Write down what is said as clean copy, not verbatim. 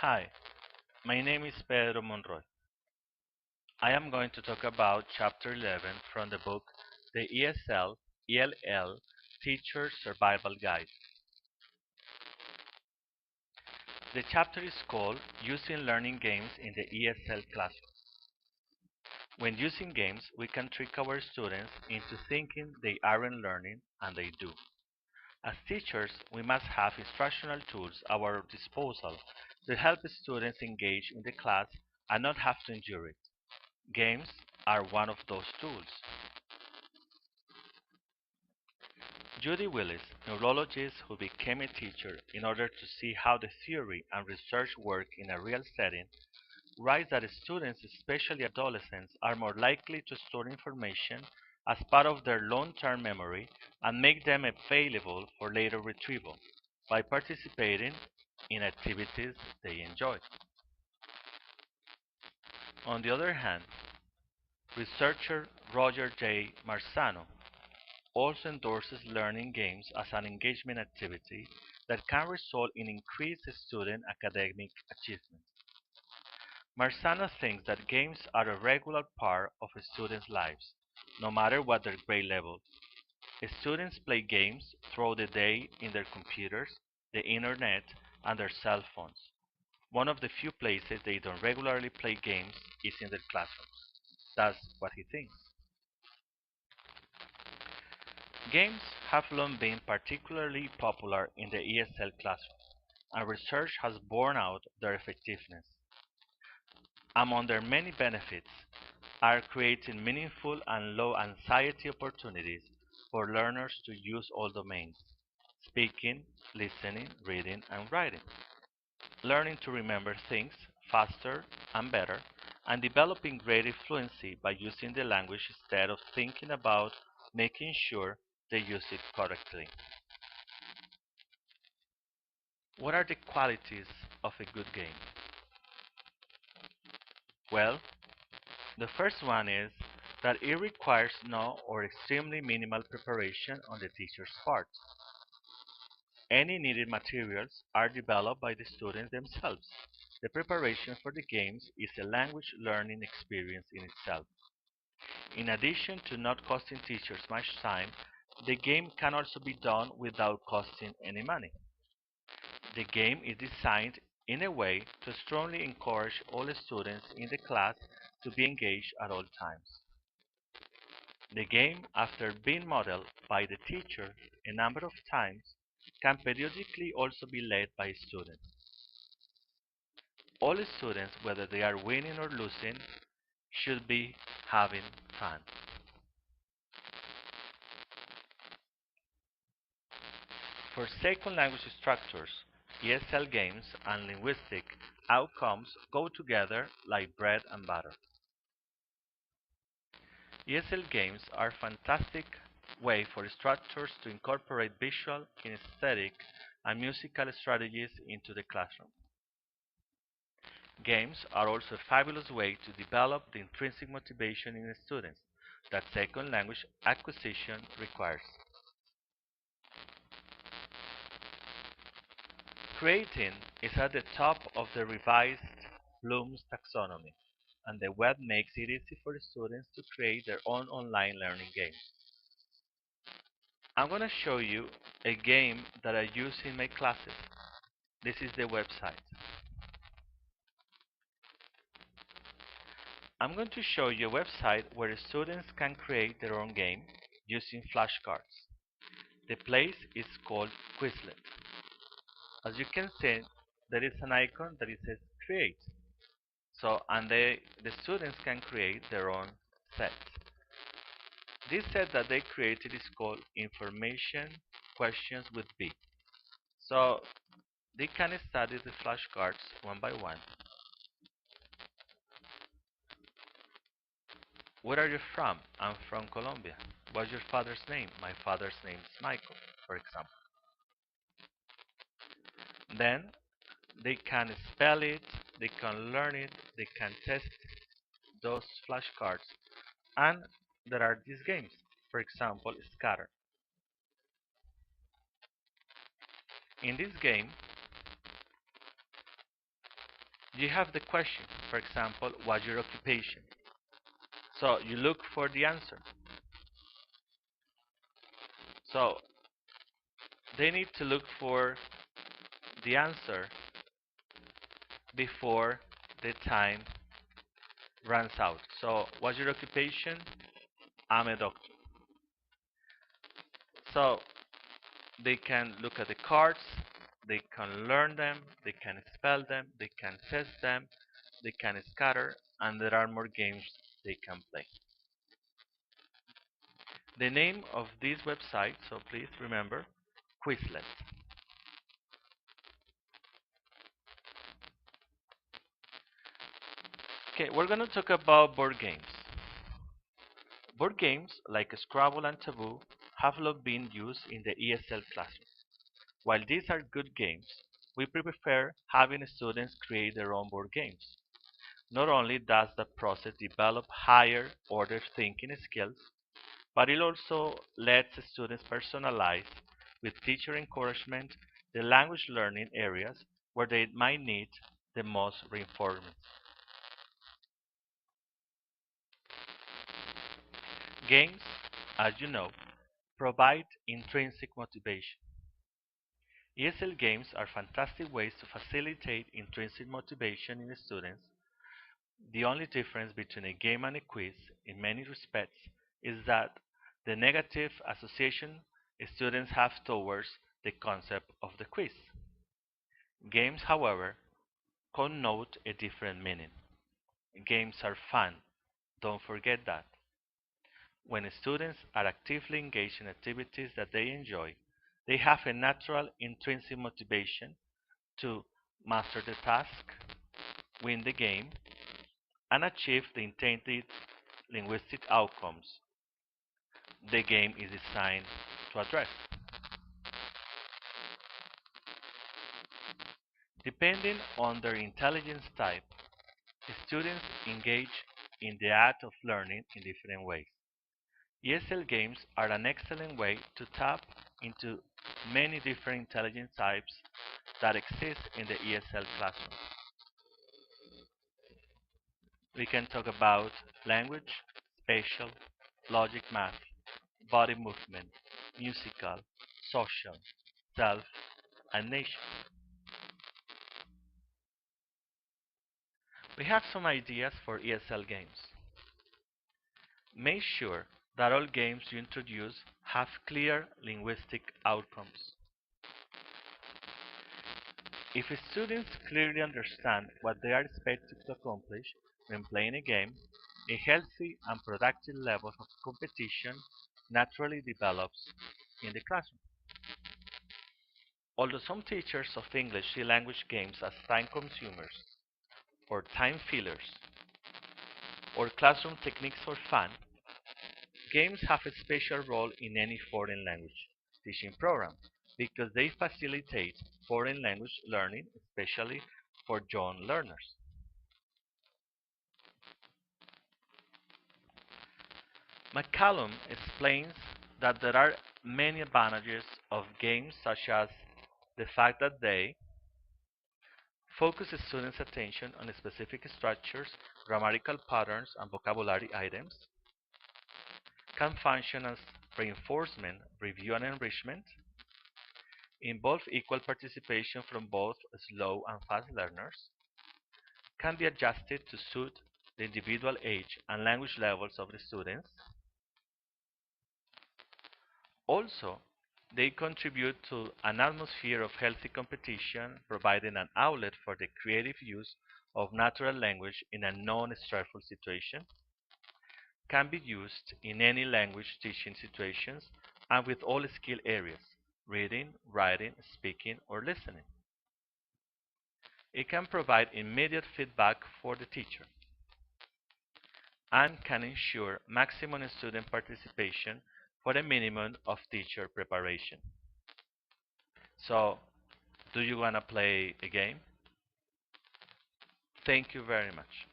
Hi, my name is Pedro Monroy. I am going to talk about Chapter 11 from the book The ESL ELL Teacher Survival Guide. The chapter is called Using Learning Games in the ESL Classroom. When using games, we can trick our students into thinking they aren't learning, and they do. As teachers, we must have instructional tools at our disposal to help students engage in the class and not have to endure it. Games are one of those tools. Judy Willis, neurologist who became a teacher in order to see how the theory and research work in a real setting, writes that students, especially adolescents, are more likely to store information as part of their long-term memory and make them available for later retrieval by participating in activities they enjoy. On the other hand, researcher Roger J. Marzano also endorses learning games as an engagement activity that can result in increased student academic achievement. Marzano thinks that games are a regular part of students' lives, no matter what their grade level. Students play games throughout the day in their computers, the internet, and their cell phones. One of the few places they don't regularly play games is in their classrooms. That's what he thinks. Games have long been particularly popular in the ESL classroom, and research has borne out their effectiveness. Among their many benefits are creating meaningful and low anxiety opportunities for learners to use all domains: speaking, listening, reading, and writing, learning to remember things faster and better, and developing greater fluency by using the language instead of thinking about making sure they use it correctly. What are the qualities of a good game? Well, the first one is that it requires no or extremely minimal preparation on the teacher's part. Any needed materials are developed by the students themselves. The preparation for the games is a language learning experience in itself. In addition to not costing teachers much time, the game can also be done without costing any money. The game is designed in a way to strongly encourage all students in the class to be engaged at all times. The game, after being modeled by the teacher a number of times, can periodically also be led by students. All students, whether they are winning or losing, should be having fun. For second language instructors, ESL games and linguistic outcomes go together like bread and butter. ESL games are a fantastic way for instructors to incorporate visual, kinesthetic, and musical strategies into the classroom. Games are also a fabulous way to develop the intrinsic motivation in students that second language acquisition requires. Creating is at the top of the revised Bloom's taxonomy, and the web makes it easy for students to create their own online learning games. I'm going to show you a game that I use in my classes. This is the website. I'm going to show you a website where students can create their own game using flashcards. The place is called Quizlet. As you can see, there is an icon that it says create. And the students can create their own set. This set that they created is called Information Questions with B. So they can study the flashcards one by one. Where are you from? I'm from Colombia. What's your father's name? My father's name is Michael, for example. Then they can spell it, they can learn it, they can test those flashcards. And there are these games, for example, Scatter. In this game, You have the question, for example, what's your occupation? So you look for the answer. So they need to look for the answer before the time runs out. So what's your occupation? I'm a doctor. So they can look at the cards, they can learn them, they can spell them, they can test them, they can scatter, and there are more games they can play. The name of this website, so please remember, Quizlet. Okay, we're going to talk about board games. Board games like Scrabble and Taboo have long been used in the ESL classroom. While these are good games, we prefer having students create their own board games. Not only does the process develop higher order thinking skills, but it also lets students personalize, with teacher encouragement, the language learning areas where they might need the most reinforcement. Games, as you know, provide intrinsic motivation. ESL games are fantastic ways to facilitate intrinsic motivation in students. The only difference between a game and a quiz, in many respects, is that the negative association students have towards the concept of the quiz. Games, however, connote a different meaning. Games are fun, don't forget that. When students are actively engaged in activities that they enjoy, they have a natural intrinsic motivation to master the task, win the game, and achieve the intended linguistic outcomes the game is designed to address. Depending on their intelligence type, students engage in the act of learning in different ways. ESL games are an excellent way to tap into many different intelligence types that exist in the ESL classroom. We can talk about language, spatial, logic math, body movement, musical, social, self, and nation. We have some ideas for ESL games. Make sure that all games you introduce have clear linguistic outcomes. If students clearly understand what they are expected to accomplish when playing a game, a healthy and productive level of competition naturally develops in the classroom. Although some teachers of English see language games as time consumers, or time fillers, or classroom techniques for fun, games have a special role in any foreign language teaching program because they facilitate foreign language learning, especially for young learners. McCallum explains that there are many advantages of games such as the fact that they focus students' attention on specific structures, grammatical patterns, and vocabulary items, can function as reinforcement, review, and enrichment, involve equal participation from both slow and fast learners, can be adjusted to suit the individual age and language levels of the students. Also, they contribute to an atmosphere of healthy competition, providing an outlet for the creative use of natural language in a non-stressful situation, can be used in any language teaching situations and with all skill areas, reading, writing, speaking, or listening. It can provide immediate feedback for the teacher and can ensure maximum student participation for a minimum of teacher preparation. So, do you want to play a game? Thank you very much.